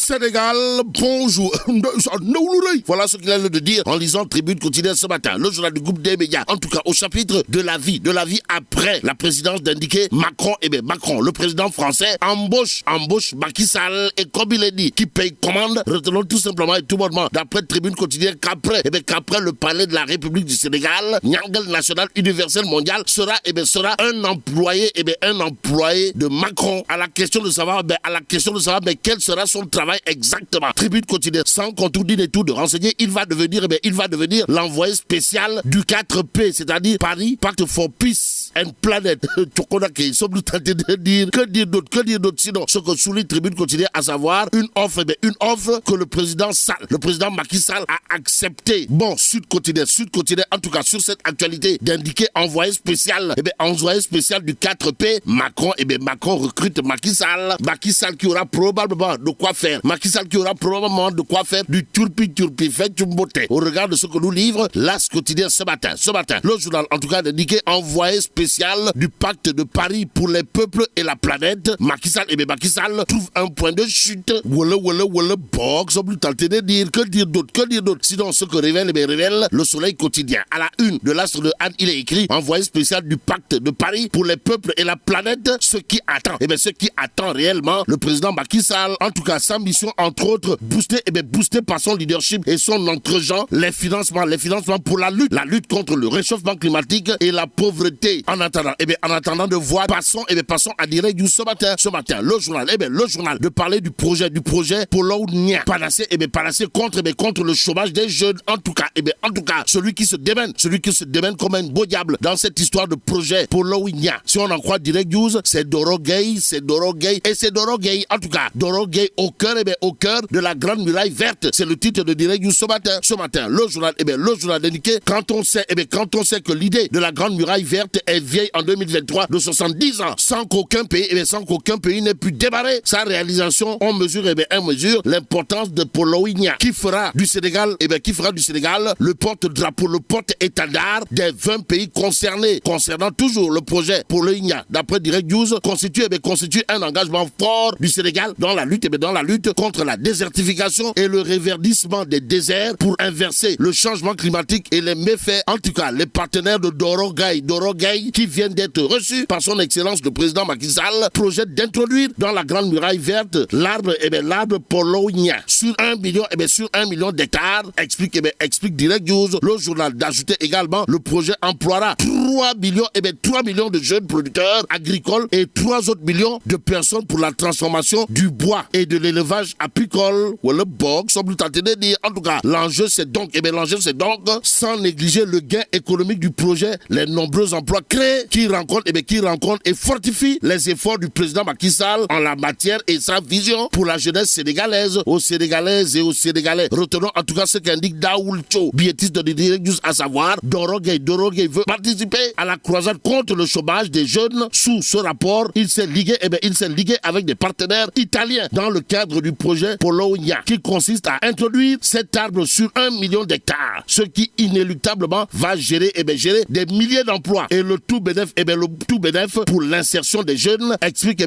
Sénégal, bonjour. Voilà ce qu'il a de dire en lisant Tribune quotidienne ce matin. Le journal du groupe des médias, en tout cas au chapitre de la vie après la présidence d'indiquer Macron, Macron, le président français, embauche Macky Sall, et comme il est dit, qui paye commande, retenons tout simplement et tout bonnement, d'après Tribune quotidienne, qu'après le palais de la République du Sénégal, Niangal national universel mondial sera un employé de Macron. À la question de savoir, mais quel sera son travail exactement. Tribune quotidienne, sans contredire et tout de renseigner, il va devenir l'envoyé spécial du 4P, c'est-à-dire Paris, Pacte for Peace and Planet. Que dire d'autre, sinon ce que souligne Tribune quotidienne, à savoir une offre que le président Macky Sall a accepté. Bon, Sud quotidien, en tout cas sur cette actualité d'indiquer envoyé spécial du 4P, Macron, Macron recrute Macky Sall qui aura probablement de quoi faire. Du turpi fait une beauté. Au regard de ce que nous livre l'As quotidien ce matin. Le journal, en tout cas, d'indiquer envoyé spécial du pacte de Paris pour les peuples et la planète. Macky Sall trouve un point de chute. Box, que dire d'autre. Sinon, ce que révèle le Soleil quotidien. À la une de l'Astre de Anne, il est écrit envoyé spécial du pacte de Paris pour les peuples et la planète. Ce qui attend réellement le président Macky Sall. En tout cas, sa mission, entre autres, boosté par son leadership et son entre-gens, les financements pour la lutte contre le réchauffement climatique et la pauvreté. En attendant de voir, passons à direct du ce matin, le journal de parler du projet pour l'Ounia. Panacé contre le chômage des jeunes. En tout cas, celui qui se démène comme un beau diable dans cette histoire de projet pour l'Ounia. Si on en croit direct news, c'est Doro Gay. En tout cas, Doro Gay au cœur de la grande muraille verte. C'est le titre de direct news ce matin. Le journal indiqué, quand on sait que l'idée de la grande muraille verte est vieille en 2023 de 70 ans, sans qu'aucun pays n'ait pu démarrer sa réalisation, on mesure l'importance de Poloigna, qui fera du Sénégal le porte-drapeau, le porte-étendard des 20 pays concernés. Concernant toujours le projet Poloigna, d'après Direct News, constitue un engagement fort du Sénégal dans la lutte contre la désertification et le réverdissement des déserts pour inverser le changement climatique et les méfaits. En tout cas, les partenaires de Doro Gay qui viennent d'être reçus par son excellence le président Macky Sall projettent d'introduire dans la grande muraille verte l'arbre Poloigna sur 1 million d'hectares, explique Direct News. Le journal d'ajouter également le projet emploiera 3 millions de jeunes producteurs agricoles et 3 autres millions de personnes pour la transformation du bois et de l'élevage apicole. Ou le box, on peut tenter de dire. En tout cas, l'enjeu c'est donc, sans négliger le gain économique du projet, les nombreux emplois créés qui rencontrent et fortifient les efforts du président Macky Sall en la matière et sa vision pour la jeunesse sénégalaise, aux Sénégalaises et aux Sénégalais. Retenons en tout cas ce qu'indique Daoul Cho, billettiste de Direct News, à savoir Doro Gay veut participer à la croisade contre le chômage des jeunes. Sous ce rapport, il s'est ligué avec des partenaires italiens dans le cadre du projet Polonia, qui consiste à introduire cet arbre sur 1 million d'hectares, ce qui inéluctablement va gérer des milliers d'emplois et le tout bénéf pour l'insertion des jeunes, explique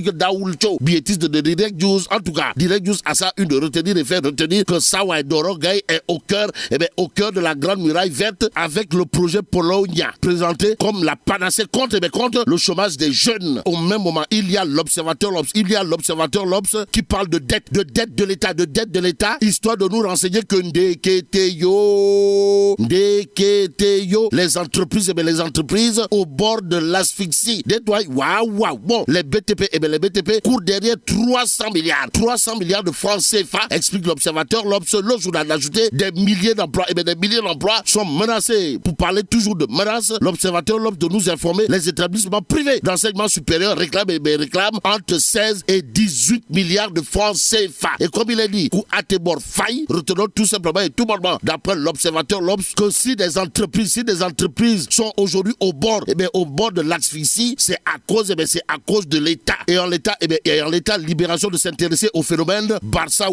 Daoul Cho, billettiste de Direct News. En tout cas, Direct News a ça une de retenir que Sawa Doro Gay est au cœur de la grande muraille verte avec le projet Polonia, présenté comme la panacée contre le chômage des jeunes. Au même moment, il y a l'observateur Lobs qui parle de dette de l'État, histoire de nous renseigner que les entreprises au bord de l'asphyxie. Bon, les BTP courent derrière 300 milliards de francs CFA, explique l'observateur Lobs. Le journal d'ajouter des milliers d'emplois sont menacés. Pour parler toujours de menaces, l'observateur Lobs de nous informer les établissements privés d'enseignement supérieur réclament entre 16 et 18 milliards de francs CFA. Et comme il est dit, ou Atebor faille, retenons tout simplement et tout bonnement, d'après l'observateur Lobs, que si des entreprises sont aujourd'hui au bord de l'asphyxie, c'est à cause de l'État. Et en l'état, libération de s'intéresser au phénomène Barça.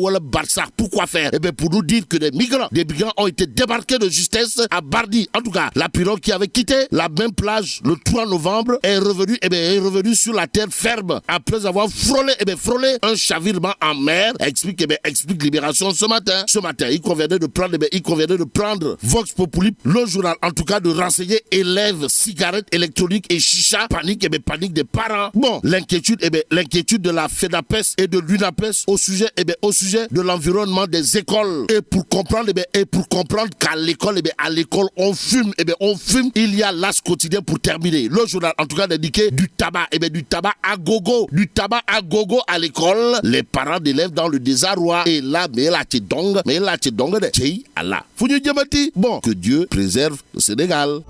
Pourquoi faire? Pour nous dire que des migrants ont été débarqués de justesse à Bardi. En tout cas, la pirogue qui avait quitté la même plage le 3 novembre est revenu sur la terre ferme après avoir frôlé un chavirement en mer, explique Libération ce matin. Ce matin, il convenait de prendre Vox Populi, le journal en tout cas, de renseigner élèves, cigarettes électroniques et chicha, panique des parents. Bon, l'inquiétude de la FENAPES et de l'UNAPES au sujet de l'environnement des écoles. Et pour comprendre qu'à l'école, on fume, il y a l'As quotidien pour terminer. Le journal en tout cas indiqué du tabac à gogo à l'école. Les parents d'élèves dans le désarroi. Et là, mais là, tu donges de Allah. Bon, que Dieu préserve le Sénégal.